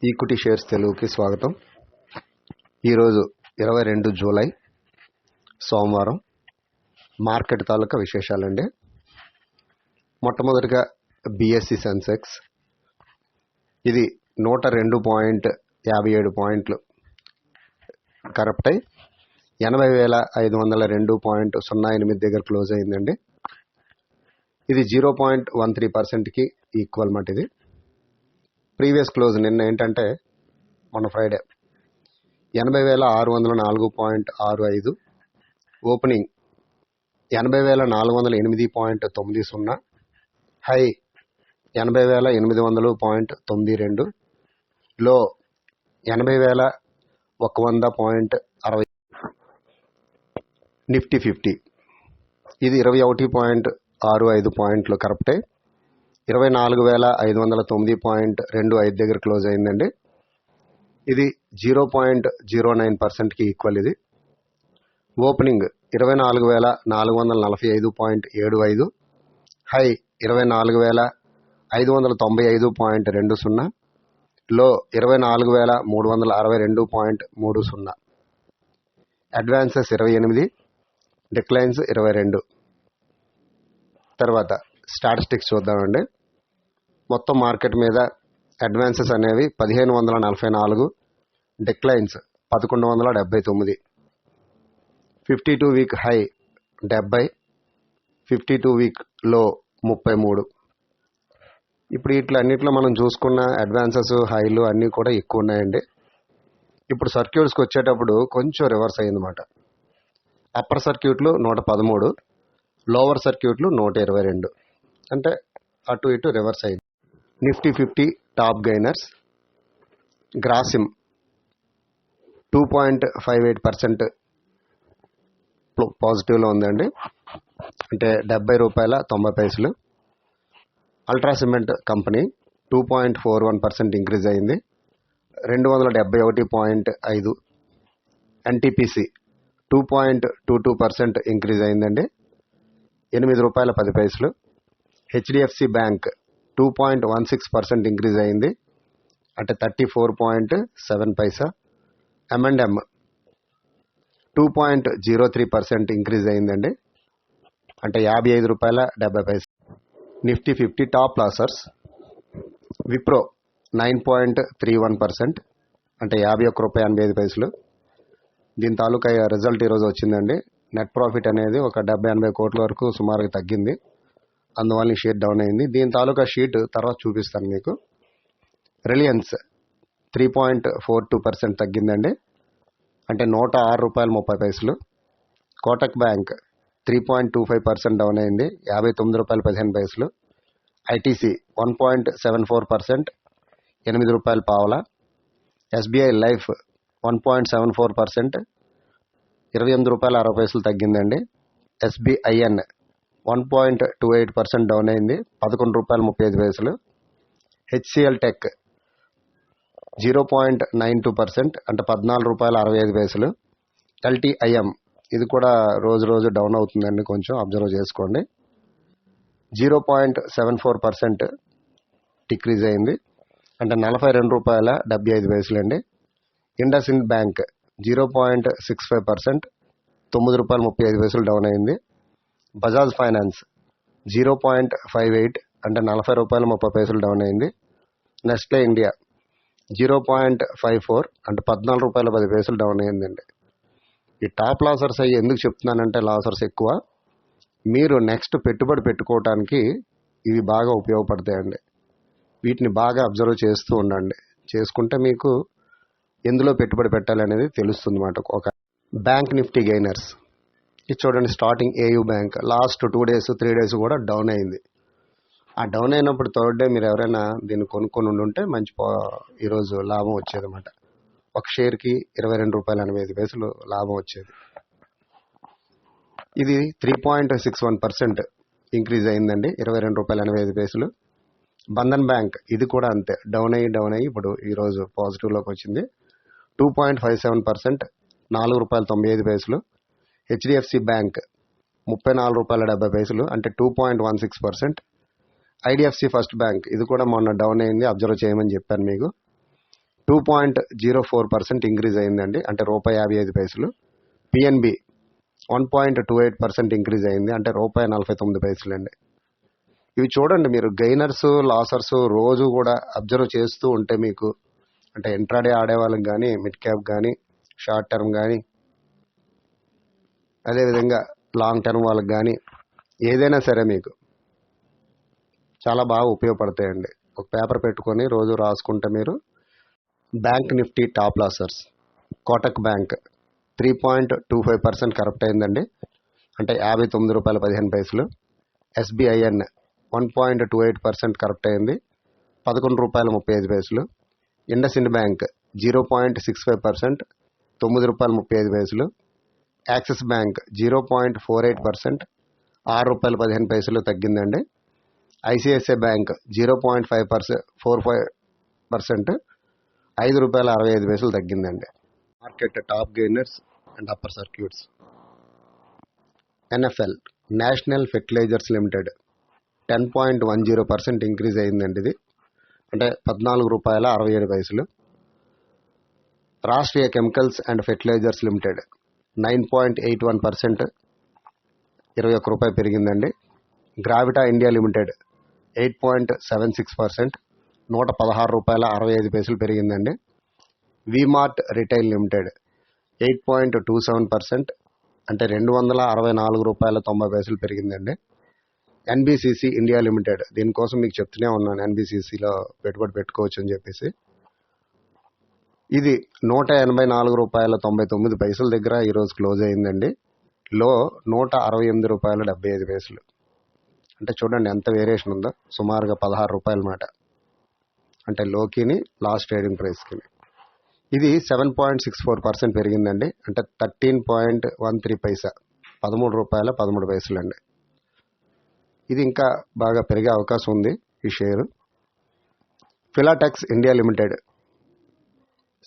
Equity shares తెలుగుకి స్వాగతం. ఈరోజు 22 జూలై సోమవారం మార్కెట్ తాలూకా విశేషాలండి. మొట్టమొదటిగా బిఎస్సి సెన్సెక్స్ ఇది 102.57 పాయింట్లు కరెక్ట్ అయి 80,502.08 దగ్గర క్లోజ్ అయిందండి. ఇది 0.13%కి ఈక్వల్ మాట. ఇది ప్రీవియస్ క్లోజ్ నిన్న ఏంటంటే మొన్న ఫ్రైడే 80,604.65, ఓపెనింగ్ 80,408.90, హై 80,800.92, లో 80,100.60. నిఫ్టీ 50 ఇది 21.65 పాయింట్లు కరెక్టే 24,509.25 దగ్గర క్లోజ్ అయిందండి. ఇది 0.09%కి ఈక్వల్. ఇది ఓపెనింగ్ 24,445.75, హై 24,595.20, లో 24,362.30. Advances 28, declines 22. తర్వాత స్టాటిస్టిక్స్ చూద్దామండి. మొత్తం మార్కెట్ మీద అడ్వాన్సెస్ అనేవి 1,544, డిక్లైన్స్ 1,179, 52 వీక్ హై 70, 52 వీక్ లో 33. ఇప్పుడు వీటిలన్నింటిలో మనం చూసుకున్న అడ్వాన్సెస్ హైలు అన్నీ కూడా ఎక్కువ ఉన్నాయండి. ఇప్పుడు సర్క్యూట్స్కి వచ్చేటప్పుడు కొంచెం రివర్స్ అయ్యిందన్నమాట. అప్పర్ సర్క్యూట్లు 113, లోవర్ సర్క్యూట్లు 122, అంటే అటు ఇటు రివర్స్ అయింది. Nifty 50 top gainers. గ్రాసిమ్ 2.58% పాజిటివ్లో ఉందండి, అంటే ₹70.90. అల్ట్రా సిమెంట్ కంపెనీ 2.41% ఇంక్రీజ్ అయింది, 271.5. ఎన్టీపీసీ 2.22% ఇంక్రీజ్ అయిందండి, ₹8.10. హెచ్డిఎఫ్సి బ్యాంక్ 2.16% ఇంక్రీజ్ అయింది, అంటే 34.7. M&M 2.03% ఇంక్రీజ్ అయిందండి, అంటే ₹55.70. Nifty 50 top లాసర్స్. విప్రో 9.31%, అంటే ₹51.85. దీని తాలూకా రిజల్ట్ ఈరోజు వచ్చిందండి. నెట్ ప్రాఫిట్ అనేది ఒక 70-80 కోట్ల వరకు సుమారుగా తగ్గింది, అందువల్ల ఈ షేర్ డౌన్ అయింది. దీని తాలూకా షీట్ తర్వాత చూపిస్తాను మీకు. రిలయన్స్ 3.42% తగ్గిందండి, అంటే ₹106.30. కోటక్ బ్యాంక్ 3.25% డౌన్ అయింది, ₹59.15. ఐటీసీ 1.74%, ₹8. ఎస్బీఐ లైఫ్ 1.74%, ₹28.60 తగ్గిందండి. ఎస్బీఐఎన్ 1.28% డౌన్ అయింది, ₹11.35. హెచ్సిఎల్ టెక్ 0.92%, అంటే ₹14.65. ఎల్టీఐఎం ఇది కూడా రోజు డౌన్ అవుతుందండి, కొంచెం అబ్జర్వ్ చేసుకోండి. 0.74% డిక్రీజ్ అయింది, అంటే ₹42.75 అండి. ఇండస్ ఇండ్ బ్యాంక్ 0.65%, ₹9.35 డౌన్ అయింది. బజాజ్ ఫైనాన్స్ 0.58, అంటే ₹40.30 డౌన్ అయింది. నెస్లే ఇండియా 0.54, అంటే ₹14.10 డౌన్ అయిందండి. ఈ టాప్ లాసర్స్ అయ్యి ఎందుకు చెప్తున్నానంటే, లాసర్స్ ఎక్కువ, మీరు నెక్స్ట్ పెట్టుబడి పెట్టుకోవటానికి ఇవి బాగా ఉపయోగపడతాయండి. వీటిని బాగా అబ్జర్వ్ చేస్తూ ఉండండి, చేసుకుంటే మీకు ఎందులో పెట్టుబడి పెట్టాలనేది తెలుస్తుంది అన్నమాట. ఒక బ్యాంక్ నిఫ్టీ గెయినర్స్ ఇది చూడండి. Starting AU bank last 2 days 3 days కూడా డౌన్ అయింది. ఆ డౌన్ అయినప్పుడు థర్డ్ డే మీరు ఎవరైనా దీన్ని కొనుక్కొని ఉండుంటే మంచి ఈరోజు లాభం వచ్చేదన్నమాట. ఒక షేర్కి ₹22.85 లాభం వచ్చేది. ఇది 3.61% ఇంక్రీజ్ అయిందండి, ₹22.85. బంధన్ బ్యాంక్ ఇది కూడా అంతే, డౌన్ అయ్యి ఇప్పుడు ఈరోజు పాజిటివ్లోకి వచ్చింది. 2.57%, ₹4.95. హెచ్డిఎఫ్సి బ్యాంక్ ₹34.70, అంటే 2.16%. ఐడిఎఫ్సి ఫస్ట్ బ్యాంక్ ఇది కూడా మొన్న డౌన్ అయింది, అబ్జర్వ్ చేయమని చెప్పాను మీకు. 2.04% ఇంక్రీజ్ అయిందండి, అంటే రూపాయి 55 పైసలు. పిఎన్బి 1.28% ఇంక్రీజ్ అయింది, అంటే రూపాయి 49 పైసలు అండి. ఇవి చూడండి, మీరు గెయినర్స్ లాసర్స్ రోజు కూడా అబ్జర్వ్ చేస్తూ ఉంటే మీకు, అంటే ఇంట్రాడే ఆడే వాళ్ళకి కానీ, మిడ్ క్యాప్ కానీ, షార్ట్ టర్మ్ కానీ, అదేవిధంగా లాంగ్ టర్మ్ వాళ్ళకి కానీ, ఏదైనా సరే మీకు చాలా బాగా ఉపయోగపడతాయండి. ఒక పేపర్ పెట్టుకొని రోజు రాసుకుంటే మీరు. Bank Nifty top losers. Kotak bank 3.25% correct అయిందండి, అంటే 59 రూపాయల 15 పైసలు. ఎస్బీఐఎన్ 1.28% కరెక్ట్ అయింది, 11 రూపాయల 35 పైసలు. ఇండస్ ఇండ్ బ్యాంక్ 0.65%, 9 రూపాయల 35 పైసలు. యాక్సిస్ బ్యాంక్ 0.48%, 6 రూపాయల 15 పైసలు తగ్గిందండి. ఐసిఐసిఐ బ్యాంక్ 0.45%, 5 రూపాయల 65 పైసలు తగ్గిందండి. Market top gainers and upper circuits. NFL National Fertilizers Limited 10.10% increase అయిందండి, ఇది అంటే 14 రూపాయల 67 పైసలు. రాష్ట్రీయ కెమికల్స్ అండ్ ఫెర్టిలైజర్స్ లిమిటెడ్ 9.81%, 21 రూపాయలు పెరిగిందండి. గ్రావిటా ఇండియా లిమిటెడ్ 8.76%, 116 రూపాయల 65 పైసలు పెరిగిందండి. విమార్ట్ రిటైల్ లిమిటెడ్ 8.27%, అంటే 264 రూపాయల 90 పైసలు పెరిగిందండి. ఎన్బిసిసి ఇండియా లిమిటెడ్, దీనికోసం మీకు చెప్తూనే ఉన్నాను ఎన్బిసిసిలో పెట్టుబడి పెట్టుకోవచ్చు అని చెప్పేసి. ఇది 184 రూపాయల 99 పైసల దగ్గర ఈరోజు క్లోజ్ అయిందండి. లో 168 రూపాయల 75 పైసలు, అంటే చూడండి ఎంత వేరియేషన్ ఉందో, సుమారుగా 16 రూపాయల మాట, అంటే లోకిని లాస్ట్ ట్రేడింగ్ ప్రైస్కి. ఇది 7.64% పెరిగిందండి, అంటే 13.13 పైసా, 13 రూపాయల 13 పైసలు అండి. ఇది ఇంకా బాగా పెరిగే అవకాశం ఉంది ఈ షేరు. ఫిలాటెక్స్ ఇండియా లిమిటెడ్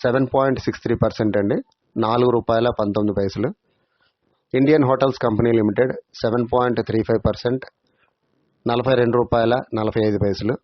7.63% అండి, 4 రూపాయల 19 పైసలు. ఇండియన్ హోటల్స్ కంపెనీ లిమిటెడ్ 7.35%, 42 రూపాయల 45 పైసలు.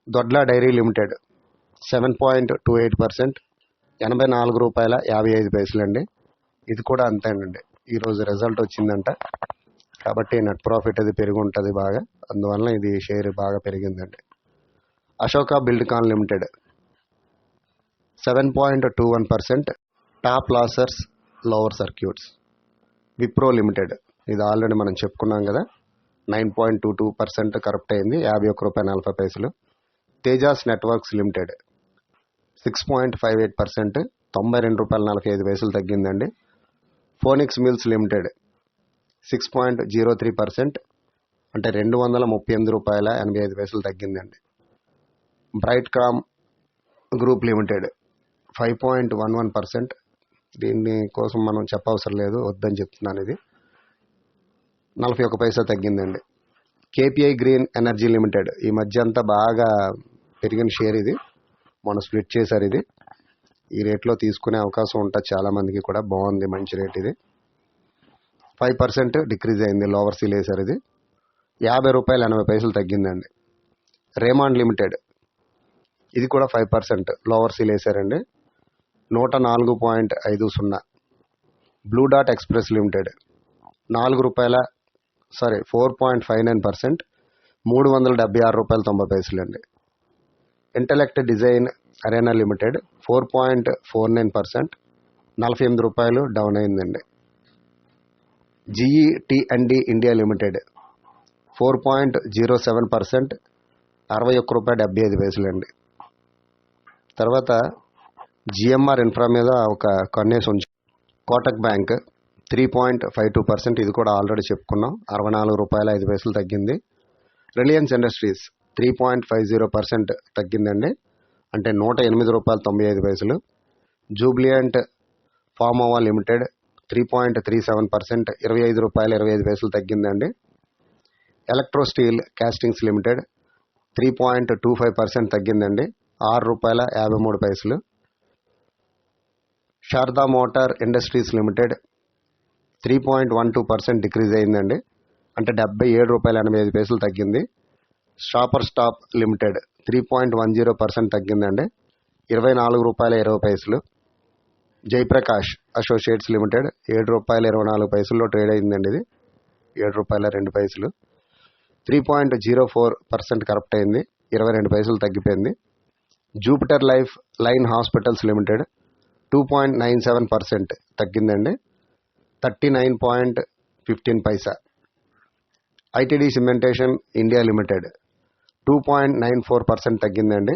దొడ్లా డైరీ లిమిటెడ్ 7.28%, 84 రూపాయల 55 పైసలు అండి. ఇది కూడా అంతేనండి, ఈరోజు రిజల్ట్ వచ్చిందంట కాబట్టి నెట్ ప్రాఫిట్ అది పెరిగి ఉంటుంది బాగా, అందువలన ఇది షేర్ బాగా పెరిగిందండి. Ashoka Buildcon Limited 7.21%, top losers lower circuits. Wipro Limited, ఇది ఆల్రెడీ మనం చెప్పుకున్నాం కదా, 9.22% కరెక్ట్ అయింది, 51 రూపాయల 40 పైసలు. తేజాస్ నెట్వర్క్స్ లిమిటెడ్ 6.58%, 92 రూపాయల 45 పైసలు తగ్గిందండి. ఫోనిక్స్ మిల్స్ లిమిటెడ్ 6.03%, అంటే 238 రూపాయల 85 పైసలు తగ్గిందండి. బ్రైట్ కామ్ గ్రూప్ లిమిటెడ్ 5.11%, దీని కోసం మనం చెప్పవసరం లేదు, వద్దని చెప్తున్నాను, ఇది 41 పైసా తగ్గిందండి. కేపీఐ గ్రీన్ ఎనర్జీ లిమిటెడ్ ఈ మధ్య అంతా బాగా పెరిగిన షేర్, ఇది మనం స్ప్లిట్ చేశారు, ఇది ఈ రేట్లో తీసుకునే అవకాశం ఉంటుంది చాలామందికి కూడా, బాగుంది మంచి రేట్. ఇది 5% డిక్రీజ్ అయింది, లోవర్ సీల్ వేశారు, ఇది 50 రూపాయల 80 పైసలు తగ్గిందండి. రేమాండ్ లిమిటెడ్ ఇది కూడా 5% లోవర్ సీల్ వేశారండి, 104.50. బ్లూ డాట్ ఎక్స్ప్రెస్ లిమిటెడ్ 4.59%, 376 రూపాయల 90 పైసలు అండి. ఇంటలెక్ట్ డిజైన్ అరేనా లిమిటెడ్ 4.49%, 48 రూపాయలు డౌన్ అయిందండి. జిఈటిఎండి ఇండియా లిమిటెడ్ 4.07%, 61 రూపాయల 75 పైసలు అండి. తర్వాత జిఎంఆర్ ఇన్ఫ్రా మీద ఒక కన్నేసి ఉంచి. కోటక్ బ్యాంక్ 3.52%, ఇది కూడా ఆల్రెడీ చెప్పుకున్నాం, 64 రూపాయల 5 పైసలు తగ్గింది. రిలయన్స్ ఇండస్ట్రీస్ 3.50% తగ్గిందండి, అంటే 108 రూపాయల 95 పైసలు. జూబ్లియంట్ ఫార్మోవా లిమిటెడ్ 3.37%, 25 రూపాయల 25 పైసలు తగ్గిందండి. ఎలక్ట్రో స్టీల్ కాస్టింగ్స్ లిమిటెడ్ 3.25% తగ్గిందండి, 6 రూపాయల 53 పైసలు. Sharada motor industries limited 3.12% decrease అయిందండి, అంటే 77 రూపాయల 85 పైసలు తగ్గింది. షాపర్ స్టాప్ లిమిటెడ్ 3.10% తగ్గిందండి, రూ. 24.20. జయప్రకాష్ అసోసియేట్స్ లిమిటెడ్ రూ. 7.24 ట్రేడ్ అయిందండి. ఇది రూ. 7.02. 3.04% కరప్ట్ అయింది, 22 పైసలు తగ్గిపోయింది. జూపిటర్ లైన్ హాస్పిటల్స్ లిమిటెడ్ 2.97% తగ్గిందండి, 39.15. ఐటీడీ సిమెంటేషన్ ఇండియా లిమిటెడ్ 2.94% తగ్గిందండి,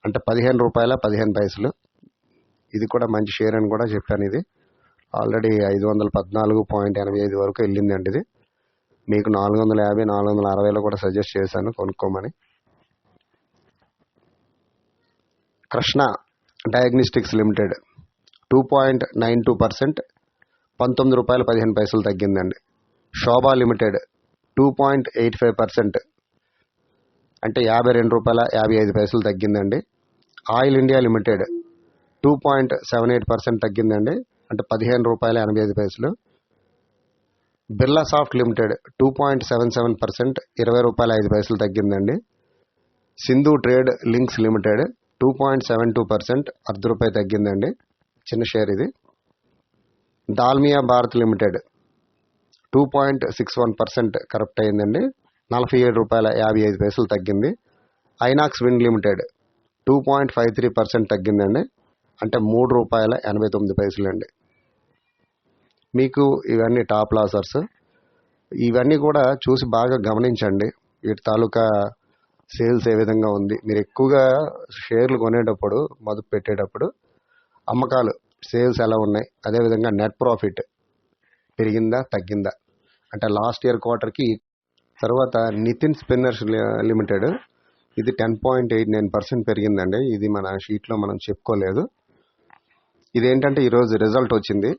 అంటే రూ. 15.15. ఇది కూడా మంచి షేర్ అని కూడా చెప్పాను. ఇది ఆల్రెడీ 514.85 వరకు వెళ్ళిందండి. ఇది మీకు 450, 460లో కూడా సజెస్ట్ చేశాను కొనుక్కోమని. కృష్ణ డయాగ్నోస్టిక్స్ లిమిటెడ్ 2.92%, రూ. 19.15 తగ్గిందండి. శోభా లిమిటెడ్ 2.85%, అంటే రూ. 52.55 తగ్గిందండి. ఆయిల్ ఇండియా లిమిటెడ్ 2.78% తగ్గిందండి, అంటే రూ. 15.85. బిర్లా సాఫ్ట్ లిమిటెడ్ 2.77%, రూ. 20.05 తగ్గిందండి. సింధు ట్రేడ్ లింక్స్ లిమిటెడ్ 2.72%, రూ. 1 తగ్గిందండి, చిన్న షేర్ ఇది. దాల్మియా భారత్ లిమిటెడ్ 2.61% కరప్ట్ అయిందండి, రూ. 47.55 తగ్గింది. ఐనాక్స్ విండ్ లిమిటెడ్ 2.53% తగ్గిందండి, అంటే రూ. 3.89 అండి. మీకు ఇవన్నీ టాప్ లాసర్స్. ఇవన్నీ కూడా చూసి బాగా గమనించండి, వీటి తాలూకా సేల్స్ ఏ విధంగా ఉంది. మీరు ఎక్కువగా షేర్లు కొనేటప్పుడు, మదుపు పెట్టేటప్పుడు అమ్మకాలు సేల్స్ ఎలా ఉన్నాయి, అదేవిధంగా నెట్ ప్రాఫిట్ పెరిగిందా తగ్గిందా, అంటే లాస్ట్ ఇయర్ క్వార్టర్కి. తర్వాత నితిన్ స్పిన్నర్స్ లిమిటెడ్ ఇది 10.89% పెరిగిందండి. ఇది మన షీట్లో మనం చెప్పుకోలేదు. ఇదేంటంటే ఈరోజు రిజల్ట్ వచ్చింది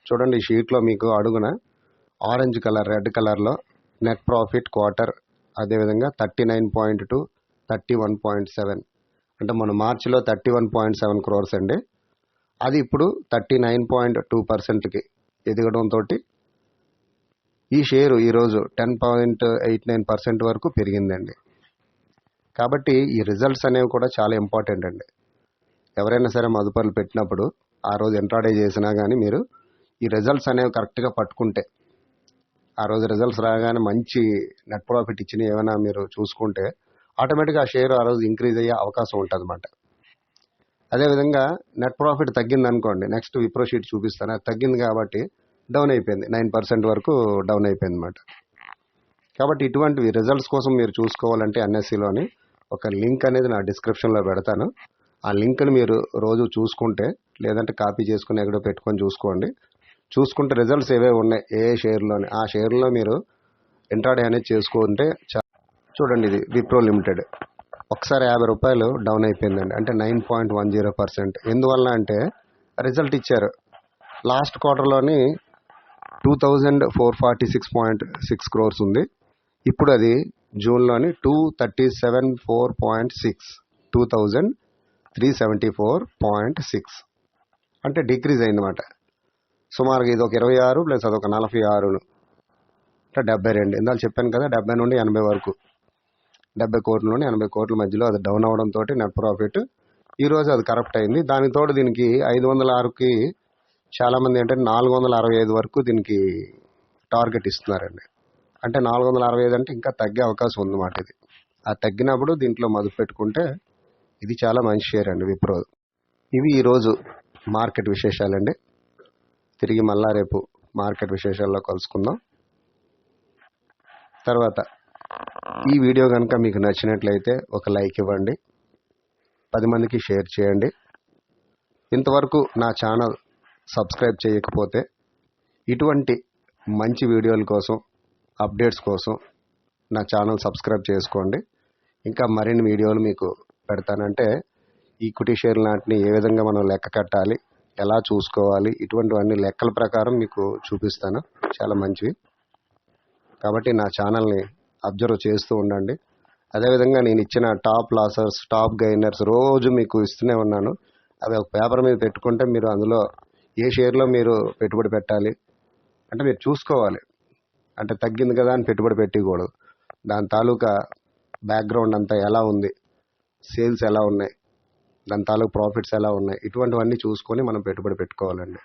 చూడండి. ఈ షీట్లో మీకు అడుగున ఆరెంజ్ కలర్, రెడ్ కలర్లో నెట్ ప్రాఫిట్ క్వార్టర్, అదేవిధంగా 39.2, 31.7, అంటే మన మార్చిలో 31.7 crores అండి. అది ఇప్పుడు 39.2%కి ఎదగడంతో ఈ షేరు ఈరోజు 10.89% వరకు పెరిగిందండి. కాబట్టి ఈ రిజల్ట్స్ అనేవి కూడా చాలా ఇంపార్టెంట్ అండి. ఎవరైనా సరే మదుపర్లు పెట్టినప్పుడు ఆ రోజు ఎంట్రాడే చేసినా కానీ మీరు ఈ రిజల్ట్స్ అనేవి కరెక్ట్గా పట్టుకుంటే, ఆ రోజు రిజల్ట్స్ రాగానే మంచి నెట్ ప్రాఫిట్ ఇచ్చినవి ఏమైనా మీరు చూసుకుంటే ఆటోమేటిక్గా ఆ షేర్ ఆ రోజు ఇంక్రీజ్ అయ్యే అవకాశం ఉంటుంది అన్నమాట. అదేవిధంగా నెట్ ప్రాఫిట్ తగ్గింది అనుకోండి, నెక్స్ట్ విప్రో షీట్ చూపిస్తాను, అది తగ్గింది కాబట్టి డౌన్ అయిపోయింది, 9% వరకు డౌన్ అయిపోయింది అన్నమాట. కాబట్టి ఇటువంటివి రిజల్ట్స్ కోసం మీరు చూసుకోవాలంటే ఎన్ఎస్సిలోని ఒక లింక్ అనేది నా డిస్క్రిప్షన్లో పెడతాను. ఆ లింక్ని మీరు రోజు చూసుకుంటే, లేదంటే కాపీ చేసుకుని ఎక్కడో పెట్టుకొని చూసుకోండి. చూసుకుంటే రిజల్ట్స్ ఏవే ఉన్నాయి ఏ షేర్లోని, ఆ షేర్లో మీరు ఇంట్రాడే అనేది చేసుకుంటే చూడండి. ఇది విప్రో లిమిటెడ్ ఒకసారి రూ. 50 డౌన్ అయిపోయిందండి, అంటే 9.10%. ఎందువల్ల అంటే రిజల్ట్ ఇచ్చారు. లాస్ట్ క్వార్టర్లోని 2446.6 crores ఉంది. ఇప్పుడు అది జూన్లోని 2374.6, 2374.6, అంటే డిక్రీజ్ అయిందన్నమాట. సుమారుగా ఇది ఒక 26 ప్లస్ అదొక 46, అంటే 72. ఇందాక చెప్పాను కదా, 70 నుండి 80 వరకు, 70 కోట్ల నుండి 80 కోట్ల మధ్యలో అది డౌన్ అవడంతో నెట్ ప్రాఫిట్ ఈరోజు అది కరప్ట్ అయింది. దానికి తోడు దీనికి 506కి చాలామంది అంటే 465 వరకు దీనికి టార్గెట్ ఇస్తున్నారండి. అంటే 465 అంటే ఇంకా తగ్గే అవకాశం ఉందన్నమాట. ఇది ఆ తగ్గినప్పుడు దీంట్లో మదుపు పెట్టుకుంటే ఇది చాలా మంచి షేర్ అండి విప్రో. ఇవి ఈరోజు మార్కెట్ విశేషాలండి. తిరిగి మళ్ళా రేపు మార్కెట్ విశేషాల్లో కలుసుకుందాం. తర్వాత ఈ వీడియో కనుక మీకు నచ్చినట్లయితే ఒక లైక్ ఇవ్వండి, 10 మందికి షేర్ చేయండి. ఇంతవరకు నా ఛానల్ సబ్స్క్రైబ్ చేయకపోతే ఇటువంటి మంచి వీడియోల కోసం, అప్డేట్స్ కోసం నా ఛానల్ సబ్స్క్రైబ్ చేసుకోండి. ఇంకా మరిన్ని వీడియోలు మీకు పెడతానంటే ఈక్విటీ షేర్ లాంటిని ఏ విధంగా మనం లెక్క కట్టాలి, ఎలా చూసుకోవాలి, ఇటువంటివన్నీ లెక్కల ప్రకారం మీకు చూపిస్తాను, చాలా మంచివి. కాబట్టి నా ఛానల్ని అబ్జర్వ్ చేస్తూ ఉండండి. అదేవిధంగా నేను ఇచ్చిన టాప్ లాసర్స్, టాప్ గెయినర్స్ రోజు మీకు ఇస్తూనే ఉన్నాను. అవి ఒక పేపర్ మీద పెట్టుకుంటే మీరు అందులో ఏ షేర్లో మీరు పెట్టుబడి పెట్టాలి అంటే మీరు చూసుకోవాలి. అంటే తగ్గింది కదా అని పెట్టుబడి పెట్టకూడదు. దాని తాలూకా బ్యాక్గ్రౌండ్ అంతా ఎలా ఉంది, సేల్స్ ఎలా ఉన్నాయి, దాని తాలూకు ప్రాఫిట్స్ ఎలా ఉన్నాయి, ఇటువంటివన్నీ చూసుకొని మనం పెట్టుబడి పెట్టుకోవాలండి.